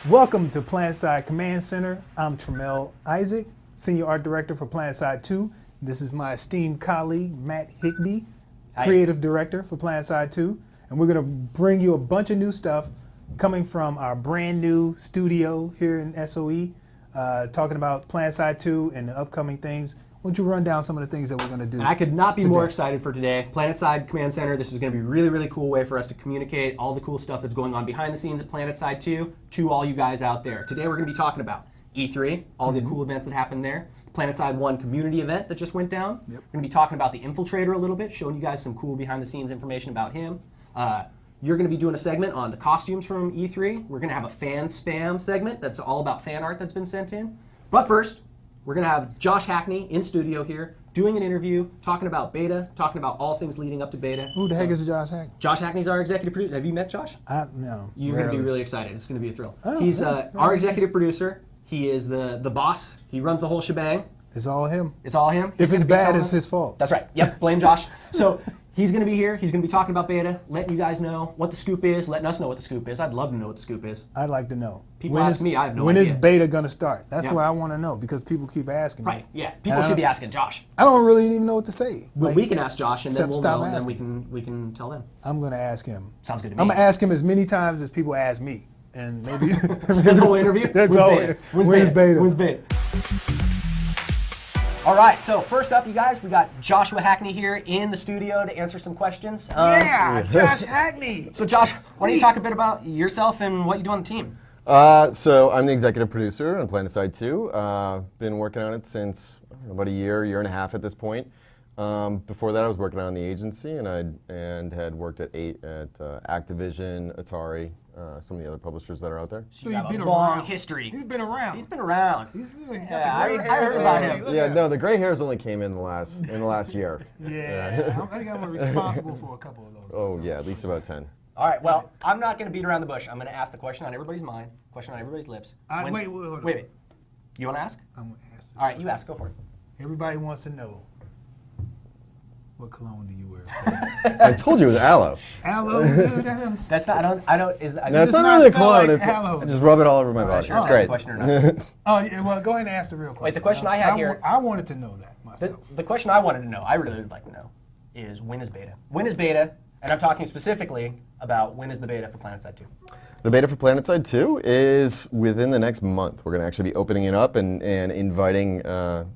Welcome to Planetside Command Center. I'm Tramel Isaac, Senior Art Director for Planetside 2. This is my esteemed colleague, Matt Higbee, Creative Director for Planetside 2. And we're going to bring you a bunch of new stuff coming from our brand new studio here in SOE, talking about Planetside 2 and the upcoming things. Why don't you run down some of the things that we're going to do? I could not be more excited for today. Planetside Command Center, this is going to be a really, really cool way for us to communicate all the cool stuff that's going on behind the scenes at Planetside 2 to all you guys out there. Today we're going to be talking about E3, all the cool events that happened there, Planetside 1 community event that just went down. We're going to be talking about the Infiltrator a little bit, showing you guys some cool behind the scenes information about him. You're going to be doing a segment on the costumes from E3. We're going to have a fan spam segment that's all about fan art that's been sent in. But first, we're going to have Josh Hackney in studio here doing an interview, talking about beta, talking about all things leading up to beta. Who the heck is Josh Hackney? Josh Hackney's our executive producer. Have you met Josh? No. You're going to be really excited. It's going to be a thrill. Oh, He's yeah, our executive producer. He is the boss. He runs the whole shebang. It's all him. It's all him. If it's bad, it's his fault. That's right. Yep, blame Josh. So he's going to be here. He's going to be talking about beta, letting you guys know what the scoop is, letting us know what the scoop is. I'd love to know what the scoop is. I'd like to know. People ask me, I have no when idea. When is beta going to start? That's what I want to know, because people keep asking me. Right, yeah. People should be asking Josh. I don't really even know what to say. Well, we can ask Josh, and then we'll know, and then asking. we can tell them. I'm going to ask him. Sounds good to me. I'm going to ask him as many times as people ask me. And maybe this whole interview? That's all. When's beta? When's beta? All right, so first up, you guys, we got Joshua Hackney here in the studio to answer some questions. Josh Hackney. So Josh, why don't you talk a bit about yourself and what you do on the team? So I'm the executive producer on Planetside 2. Been working on it since about a year and a half at this point. Before that, I was working on the agency, and had worked at Activision, Atari, some of the other publishers that are out there. So you've been a long history. He's been around. He's been around. I heard about him. Yeah, no, the gray hairs only came in the last year. Yeah, I think I'm responsible for a couple of those. Oh yeah, at least about 10. All right, well, I'm not going to beat around the bush. I'm going to ask the question on everybody's mind, question on everybody's lips. Wait, hold on. Wait. You want to ask? I'm going to ask this. All right, you ask. Go for it. Everybody wants to know, what cologne do you wear? I told you it was aloe. Aloe? That's not. I don't. Is that? No, it's not really a cologne. It's I just rub it all over my body. Sure, it's great. Question or not. Oh, yeah, well, go ahead and ask the real question. Wait, the question I had here. I wanted to know that myself. The question I wanted to know, I really would like to know, is when is beta? When is beta? And I'm talking specifically about when is the beta for Planetside 2? The beta for Planetside 2 is within the next month. We're going to actually be opening it up and inviting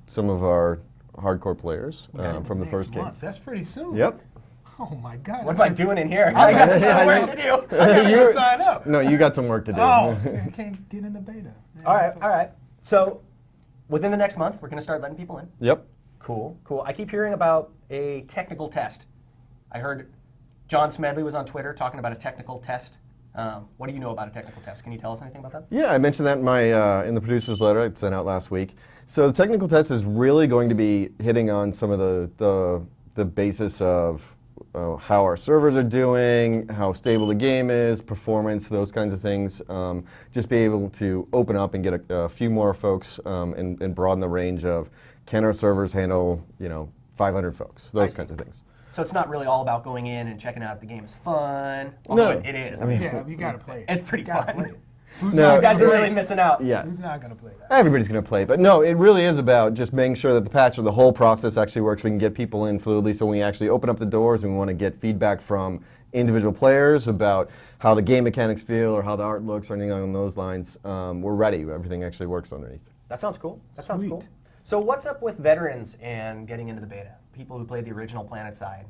some of our hardcore players from the first game. That's pretty soon. Yep. Oh my God. What am I doing in here? I got some work to do. I gotta sign up. No, you got some work to do. Oh, I can't get in the beta. All right. So within the next month, we're going to start letting people in. Yep. Cool. I keep hearing about a technical test. I heard John Smedley was on Twitter talking about a technical test. What do you know about a technical test? Can you tell us anything about that? Yeah, I mentioned that in my in the producer's letter I sent out last week. So the technical test is really going to be hitting on some of the basis of how our servers are doing, how stable the game is, performance, those kinds of things. Just be able to open up and get a few more folks and broaden the range of, can our servers handle 500 folks, those kinds of things. So it's not really all about going in and checking out if the game is fun. Although it is. I mean, yeah, you gotta play it. It's pretty fun. No, you guys are really missing out. Yeah. Who's not gonna play that? Everybody's going to play, but no, it really is about just making sure that the patch or the whole process actually works. We can get people in fluidly, so when we actually open up the doors and we want to get feedback from individual players about how the game mechanics feel or how the art looks or anything along those lines, we're ready. Everything actually works underneath. That sounds cool. Sounds cool. So what's up with veterans and getting into the beta? People who played the original Planetside,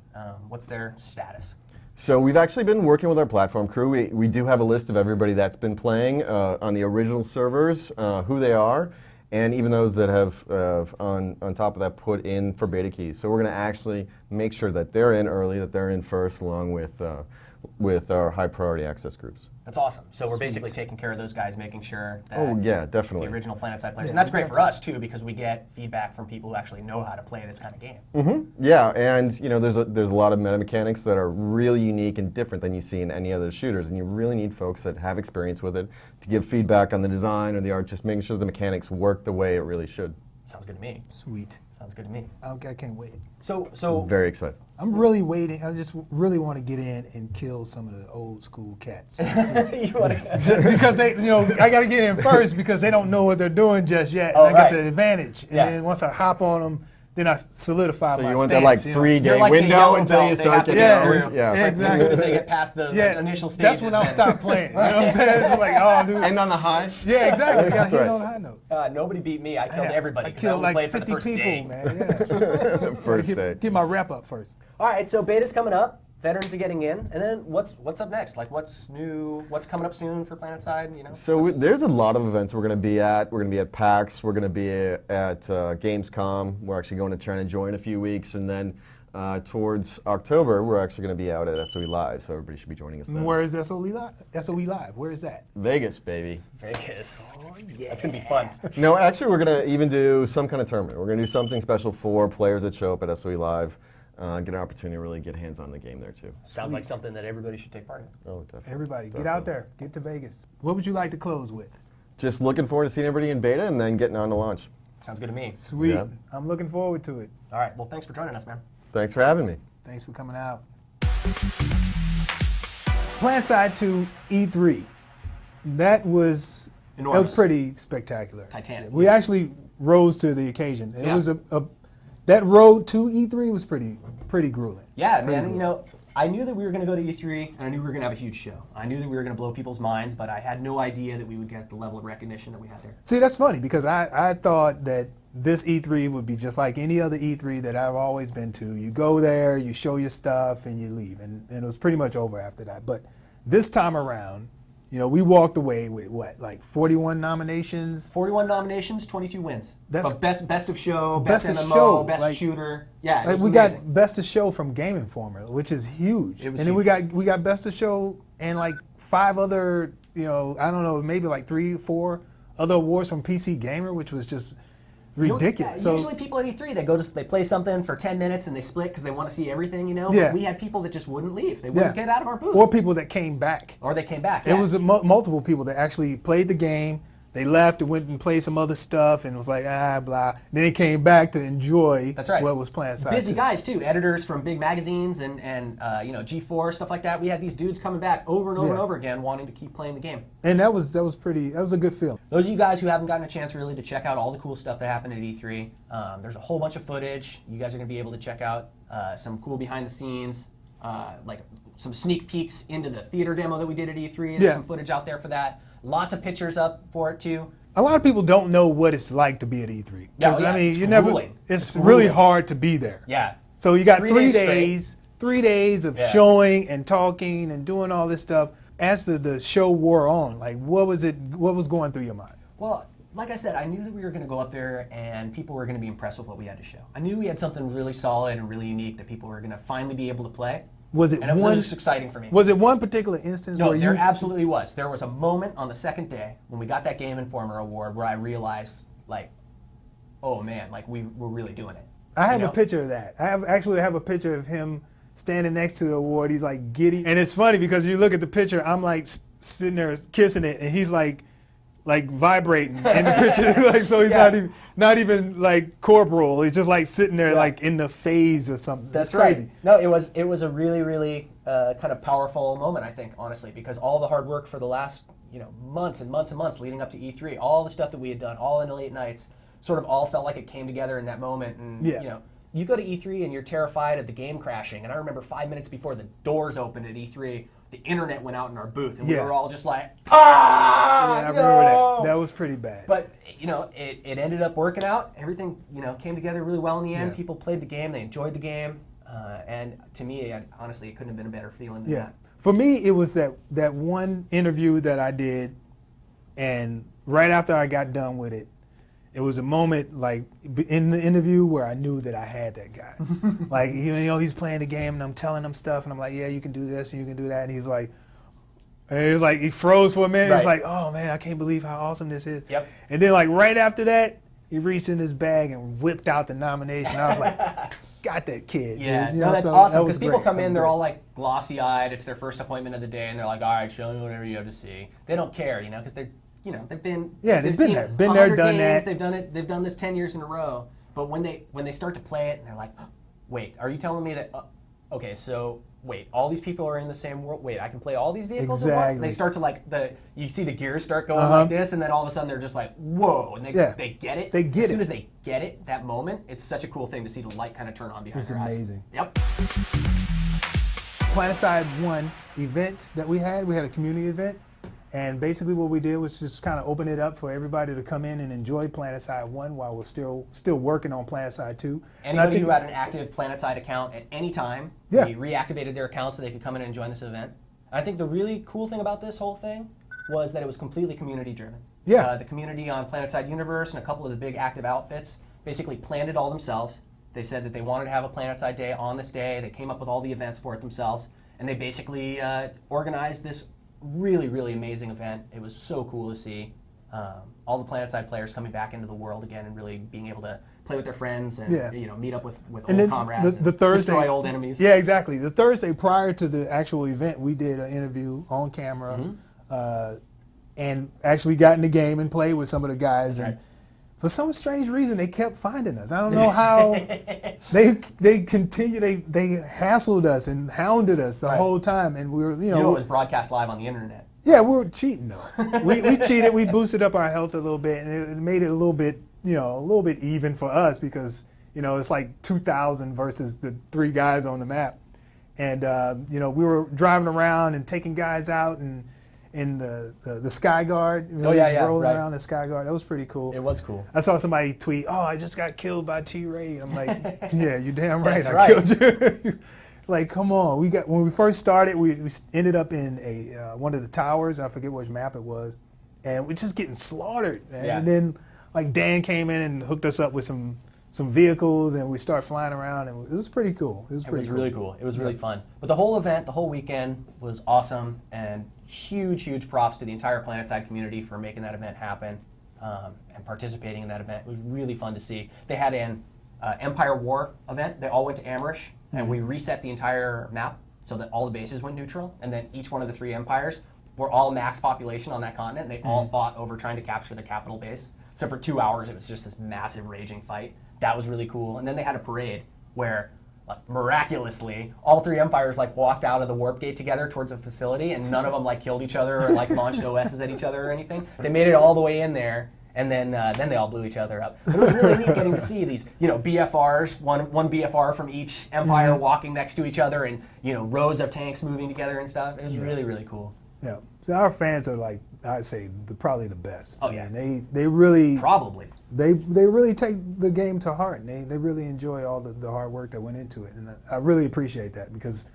what's their status? So we've actually been working with our platform crew. We do have a list of everybody that's been playing on the original servers, who they are, and even those that have on top of that put in for beta keys. So we're going to actually make sure that they're in early, that they're in first, along with our high priority access groups. That's awesome. So we're basically taking care of those guys, making sure that Oh yeah, definitely. the original Planetside players, and that's great for us too, because we get feedback from people who actually know how to play this kind of game. Mm-hmm. Yeah, and there's a lot of meta mechanics that are really unique and different than you see in any other shooters, and you really need folks that have experience with it to give feedback on the design or the art, just making sure the mechanics work the way it really should. Sounds good to me. Sweet. Sounds good to me. I can't wait. So Very excited. I'm really waiting. I just really want to get in and kill some of the old school cats. you want to? Because they, I got to get in first because they don't know what they're doing just yet. Oh, and I right. got the advantage. And Yeah. then once I hop on them, then I solidify So my you want stance. that like you know? 3-day You're like the window yellow until you belt, they start have to getting get over. through. Yeah. Yeah, As soon exactly. as they get past the initial stages. That's when I'll then- stop playing. You know what I'm saying? It's like, oh, dude. End on the high. Yeah, exactly. You got That's to hit right. on a high note. Nobody beat me. I killed everybody. I 'cause killed only like played for the 50 first people, day. man. Yeah. First day. Get my rep up first. All right, so beta's coming up. Veterans are getting in, and then what's up next? Like, what's new? What's coming up soon for Planetside? You know. So there's a lot of events we're going to be at. We're going to be at PAX. We're going to be at Gamescom. We're actually going to China Joy in a few weeks, and then towards October, we're actually going to be out at SOE Live. So everybody should be joining us then. Where is SOE Live? SOE Live. Where is that? Vegas, baby. Vegas. Oh, yeah. That's gonna be fun. No, actually, we're going to even do some kind of tournament. We're going to do something special for players that show up at SOE Live. Get an opportunity to really get hands on the game there too. Sounds like something that everybody should take part in. Oh, definitely. Everybody, get Definitely. out there. Get to Vegas. What would you like to close with? Just looking forward to seeing everybody in beta and then getting on to launch. Sounds good to me. Sweet. Yeah. I'm looking forward to it. All right. Well, thanks for joining us, man. Thanks for having me. Thanks for coming out. Planetside 2 E3. That was Enormous. pretty spectacular. Titanic. We actually rose to the occasion. It Yeah. was that road to E3 was pretty grueling. Yeah, man. You know, I knew that we were going to go to E3, and I knew we were going to have a huge show. I knew that we were going to blow people's minds, but I had no idea that we would get the level of recognition that we had there. See, that's funny because I thought that this E3 would be just like any other E3 that I've always been to. You go there, you show your stuff, and you leave. And it was pretty much over after that. But this time around, we walked away with what, like 41 nominations? 41 nominations, 22 wins. That's- But best of show, Best best of MMO, show, best like- shooter. Yeah, it Like was we amazing. got Best of Show from Game Informer, which is huge. It was and then huge. we got Best of Show and like 5 other, I don't know, maybe like 3, 4 other awards from PC Gamer, which was just ridiculous. Yeah, usually people at E3, they play something for 10 minutes and they split because they want to see everything, But Yeah. we had people that just wouldn't leave. They wouldn't get out of our booth. Or people that came back. Or they came back. There yeah. was multiple people that actually played the game. They left and went and played some other stuff and was like, blah. Then they came back to enjoy That's right. what was Planetside. Busy 2. guys too, editors from big magazines and G4 stuff like that. We had these dudes coming back over and over and Yeah. over again, wanting to keep playing the game. And that was a good feeling. Those of you guys who haven't gotten a chance really to check out all the cool stuff that happened at E3, there's a whole bunch of footage. You guys are going to be able to check out some cool behind the scenes, like some sneak peeks into the theater demo that we did at E3. There's Yeah. some footage out there for that. Lots of pictures up for it too. A lot of people don't know what it's like to be at E3. Yeah, 'Cause, yeah, I mean, it's you never. grueling. It's It's really grueling. hard to be there. Yeah. So you got 3 3 days 3 days of Yeah. showing and talking and doing all this stuff. As the show wore on, like what was going through your mind? Well, like I said, I knew that we were going to go up there and people were going to be impressed with what we had to show. I knew we had something really solid and really unique that people were going to finally be able to play. Was it And it was one? just exciting for me. Was it one particular instance No, where there you? absolutely was. There was a moment on the second day when we got that Game Informer award where I realized, like, oh man, like we're really doing it. I have You a know? picture of that. I have a picture of him standing next to the award. He's like giddy, and it's funny because you look at the picture. I'm like sitting there kissing it, and he's like vibrating in the picture. Like so, he's Yeah. not even like corporal. He's just like sitting there Yeah. like in the phase or something. That's it's crazy. right. No, it was a really, really kind of powerful moment, I think, honestly, because all the hard work for the last months and months and months leading up to E3, all the stuff that we had done, all in the late nights, sort of all felt like it came together in that moment. And Yeah. you go to E3 and you're terrified of the game crashing. And I remember 5 minutes before the doors opened at E3, the internet went out in our booth, and we Yeah. were all just like, ah! Yeah, I remember no!" that. That was pretty bad. But it ended up working out. Everything came together really well in the end. Yeah. People played the game, they enjoyed the game, and to me, honestly, it couldn't have been a better feeling than yeah, that. for me, it was that one interview that I did, and right after I got done with it, it was a moment like in the interview where I knew that I had that guy. Like he's playing the game, and I'm telling him stuff, and I'm like, yeah, you can do this and you can do that, and he's like. And he froze for a minute. He's Right. like, "Oh man, I can't believe how awesome this is." Yep. And then like right after that, he reached in his bag and whipped out the nomination. I was like, "Got that kid." Yeah, dude. no, that's so awesome that because was people great. come That was in, they're great. all like glossy-eyed. It's their first appointment of the day, and they're like, "All right, show me whatever you have to see." They don't care, because they're you know, they've been they've been seen there. Been there, 100 done games, that. They've done this 10 years in a row. But when they start to play it and they're like, wait, are you telling me that? Okay, so wait, all these people are in the same world. Wait, I can play all these vehicles at once. They start to like you see the gears start going like this, and then all of a sudden they're just like, whoa, and they get it. They get as soon as they get it, that moment, it's such a cool thing to see the light kind of turn on behind their eyes. It's amazing. Yep. Planetside 1 event that we had a community event, and basically what we did was just kind of open it up for everybody to come in and enjoy Planetside 1 while we're still working on Planetside 2. Anybody who had an active Planetside account at any time, we reactivated their account so they could come in and join this event. I think the really cool thing about this whole thing was that it was completely community driven. Yeah. The community on Planetside Universe and a couple of the big active outfits basically planned it all themselves. They said that they wanted to have a Planetside Day on this day. They came up with all the events for it themselves, and they basically organized this really, really amazing event. It was so cool to see all the Planetside players coming back into the world again and really being able to play with their friends and meet up with old comrades the Thursday, destroy old enemies. Yeah, exactly. The Thursday prior to the actual event, we did an interview on camera and actually got in the game and played with some of the guys. That's and right. For some strange reason, they kept finding us. I don't know how. they continued. They hassled us and hounded us the whole time, and we were, You know, it was broadcast live on the internet. Yeah, we were cheating though. we cheated. We boosted up our health a little bit, and it made it a little bit even for us because it's like 2,000 versus the 3 guys on the map, and we were driving around and taking guys out and. In the Sky Guard, rolling around the Sky Guard. That was pretty cool. It was cool. I saw somebody tweet, "Oh, I just got killed by T-Ray." I'm like, "Yeah, you're damn right. That's I killed you." Like, come on. When we first started, we ended up in one of the towers. I forget which map it was, and we're just getting slaughtered. And then like Dan came in and hooked us up with some vehicles, and we started flying around, and it was pretty cool. It was really cool. It was really fun. But the whole event, the whole weekend was awesome, and huge props to the entire Planetside community for making that event happen and participating in that event. It was really fun to see. They had an Empire War event. They all went to Amrish, and we reset the entire map so that all the bases went neutral, and then each one of the 3 empires were all max population on that continent, and they all fought over trying to capture the capital base. So for 2 hours, it was just this massive raging fight. That was really cool. And then they had a parade where, miraculously, all 3 empires walked out of the warp gate together towards a facility, and none of them killed each other or launched OSs at each other or anything. They made it all the way in there, and then they all blew each other up. But it was really neat getting to see these, BFRs, one BFR from each empire walking next to each other, and rows of tanks moving together and stuff. It was really, really cool. Yeah. So our fans are I'd say probably the best. Oh yeah. They really probably. They really take the game to heart. And they really enjoy all the hard work that went into it, and I really appreciate that because,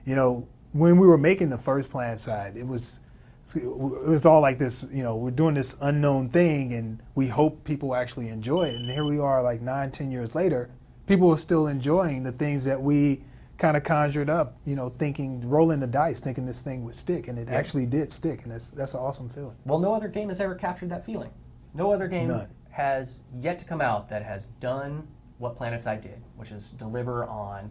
when we were making the first Planetside, it was all like this. We're doing this unknown thing, and we hope people actually enjoy it. And here we are, 9-10 years later, people are still enjoying the things that we kind of conjured up, rolling the dice, thinking this thing would stick, and it actually did stick, and that's an awesome feeling. Well, no other game has ever captured that feeling. No other game has yet to come out that has done what Planetside did, which is deliver on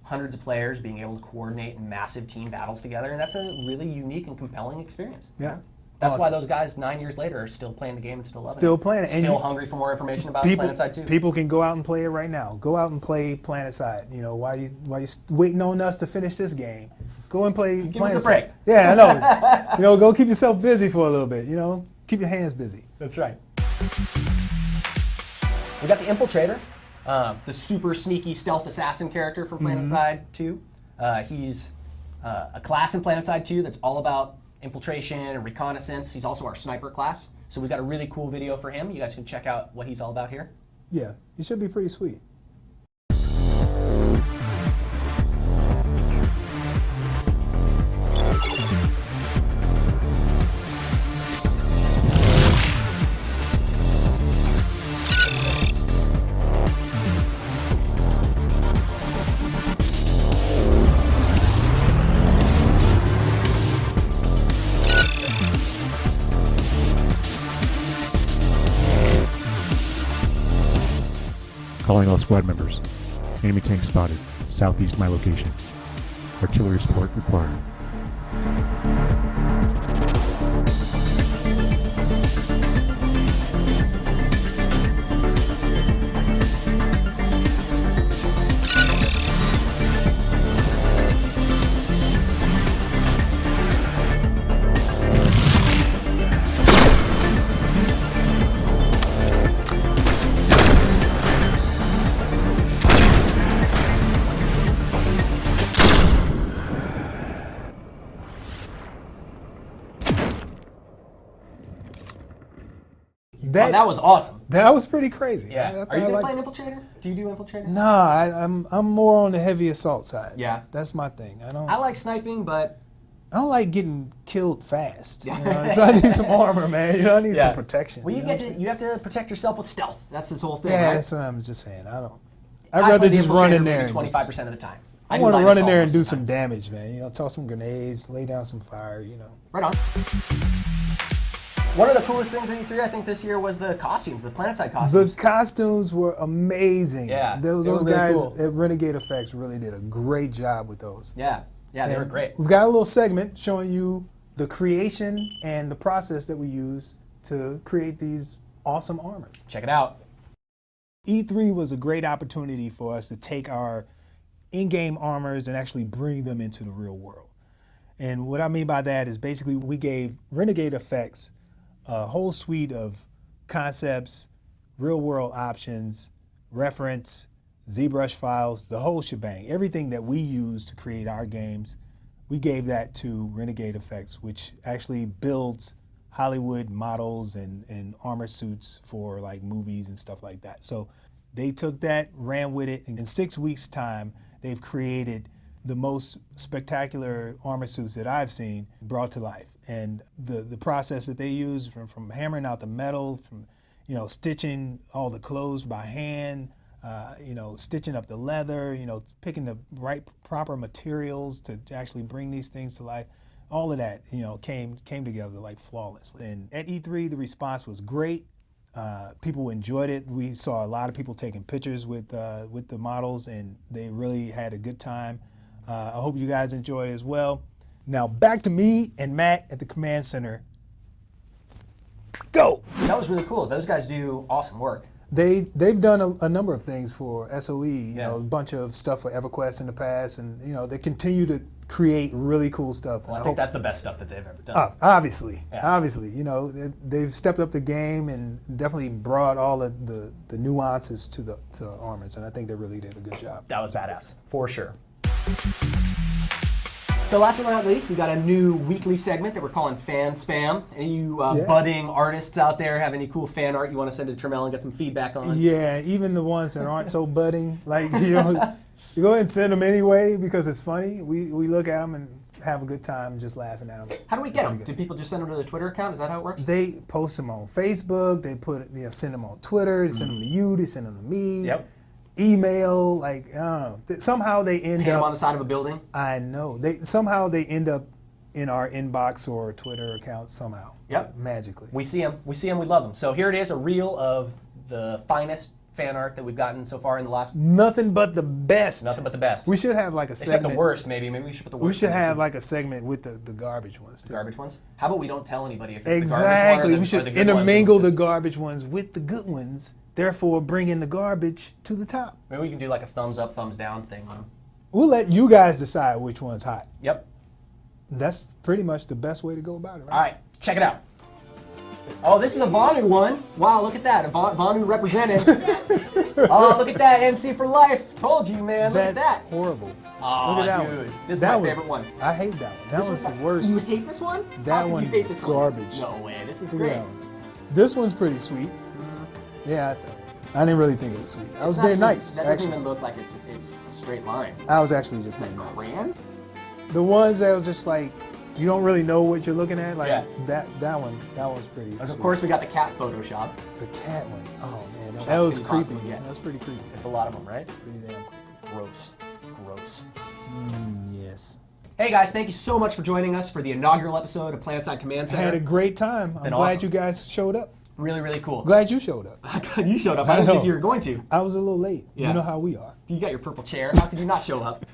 hundreds of players being able to coordinate massive team battles together, and that's a really unique and compelling experience. Yeah. That's why those guys 9 years later are still playing the game and still loving it. Still playing it. Still hungry for more information about Planetside 2. People can go out and play it right now. Go out and play Planetside. While you waiting on us to finish this game, go and play Planetside. Give us a break. Yeah, I know. Go keep yourself busy for a little bit. Keep your hands busy. That's right. We got the Infiltrator, the super sneaky stealth assassin character from Planetside 2. He's a class in Planetside 2 that's all about infiltration and reconnaissance. He's also our sniper class. So we've got a really cool video for him. You guys can check out what he's all about here. Yeah, he should be pretty sweet. Calling all squad members. Enemy tank spotted. Southeast my location. Artillery support required. that was awesome. That was pretty crazy. Yeah. Are you gonna play an infiltrator? Do you do infiltrator? No, I'm more on the heavy assault side. Yeah. That's my thing. I like sniping, but I don't like getting killed fast. You know? So I need some armor, man. You know, I need some protection. Well, you have to protect yourself with stealth. That's this whole thing. Yeah, right? that's what I'm just saying. I'd rather just run in there. 25% of the time. I want to run in there and do some damage, man. You know, toss some grenades, lay down some fire. You know. Right on. One of the coolest things at E3, I think, this year was the costumes, the Planetside costumes. The costumes were amazing. Yeah, those really guys cool. at Renegade Effects really did a great job with those. Yeah, they were great. We've got a little segment showing you the creation and the process that we use to create these awesome armors. Check it out. E3 was a great opportunity for us to take our in-game armors and actually bring them into the real world. And what I mean by that is basically we gave Renegade Effects a whole suite of concepts, real-world options, reference, ZBrush files, the whole shebang. Everything that we use to create our games, we gave that to Renegade Effects, which actually builds Hollywood models and armor suits for like movies and stuff like that. So they took that, ran with it, and in 6 weeks' time, they've created the most spectacular armor suits that I've seen brought to life. And the process that they use from hammering out the metal, from stitching all the clothes by hand, stitching up the leather, picking the right proper materials to actually bring these things to life. All of that, came together like flawlessly. And at E3, the response was great. People enjoyed it. We saw a lot of people taking pictures with the models, and they really had a good time. I hope you guys enjoyed it as well. Now back to me and Matt at the command center. Go! That was really cool. Those guys do awesome work. They've done a number of things for SOE. You know, a bunch of stuff for EverQuest in the past, and they continue to create really cool stuff. Well, I think that's the best stuff that they've ever done. Obviously, they've stepped up the game and definitely brought all of the nuances to armors, and I think they really did a good job. That was badass, for sure. So last but not least, we got a new weekly segment that we're calling Fan Spam. Any you budding artists out there have any cool fan art you want to send to Trammell and get some feedback on? Yeah, even the ones that aren't so budding, like you go ahead and send them anyway because it's funny. We look at them and have a good time just laughing at them. How do we get them? Do people just send them to the Twitter account? Is that how it works? They post them on Facebook. They send them on Twitter. They send them to you. They send them to me. Yep. Email, somehow they end Hang up them on the side of a building. I know they end up in our inbox or Twitter account somehow. Yep. Magically. We see them. We love them. So here it is, a reel of the finest fan art that we've gotten so far in the last. Nothing but the best. Nothing but the best. We should have like a segment. Except the worst, maybe. Maybe we should put the worst. We should have like a segment with the garbage ones too. The garbage ones? How about we don't tell anybody if it's exactly. the garbage one or the, we should or the good intermingle ones, the garbage ones with the good ones. Therefore, bringing the garbage to the top. Maybe we can do like a thumbs up, thumbs down thing on them. We'll let you guys decide which one's hot. Yep. That's pretty much the best way to go about it, right? All right, check it out. Oh, this is a Vanu one. Wow, look at that. Vanu represented. Oh, look at that. MC for life. Told you, man. Look at that. That's horrible. Oh, look at that dude. one. This is my favorite one. I hate that one. That one's the worst. You hate this one? That How could one's you hate this garbage. One? No way. This is Look at great. that one. This one's pretty sweet. Yeah, I didn't really think it was sweet. I was being nice, That doesn't actually. even look like it's a straight line. I was actually just Is that being nice. crayon? The ones that was just like, you don't really know what you're looking at, like Yeah. that one's pretty sweet. Of course, we got the cat Photoshop. The cat one. Oh man, That that was could be creepy. possible, yeah. That was pretty creepy. It's a lot of them, right? Pretty damn creepy. Gross. Gross. Yes. Hey guys, thank you so much for joining us for the inaugural episode of Planetside Command I Center. had a great time. I'm Been glad awesome. you guys showed up. Really, really cool. Glad you showed up. You showed up. I didn't know. think you were going to. I was a little late. Yeah. You know how we are. You got your purple chair. How could you not show up?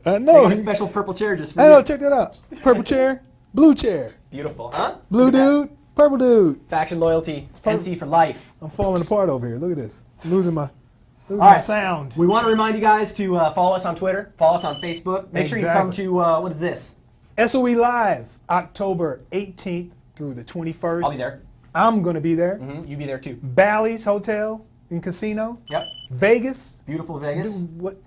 I I know. got a special purple chair just for I you. know. Check that out. Purple chair, blue chair, Beautiful, huh? blue Look at that. dude, purple dude. Faction loyalty. NC for life. I'm falling apart over here. Look at this. Losing my All my right. sound. We want to remind you guys to follow us on Twitter, follow us on Facebook. Make sure you come Exactly. to, what is this? SOE Live, October 18th through the 21st. I'll be there. I'm going to be there. You be there too. Bally's Hotel and Casino. Yep. Vegas. Beautiful Vegas. What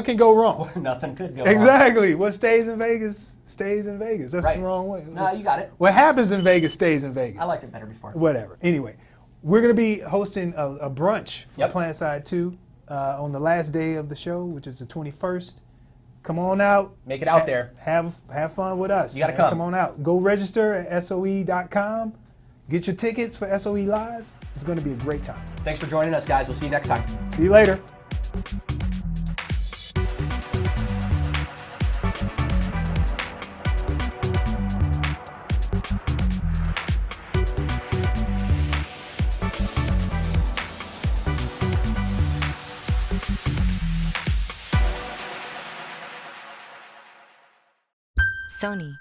can go wrong? Nothing could go wrong. Exactly. What stays in Vegas stays in Vegas. That's Right. the wrong way. No, you got it. What happens in Vegas stays in Vegas. I liked it better before. Whatever. Anyway, We're going to be hosting a brunch for Yep. Planetside 2 on the last day of the show, which is the 21st. Come on out. Make it out there. Have fun with us. You gotta man. come. Come on out. Go register at SOE.com. Get your tickets for SOE Live. It's going to be a great time. Thanks for joining us, guys. We'll see you next time. See you later. Sony.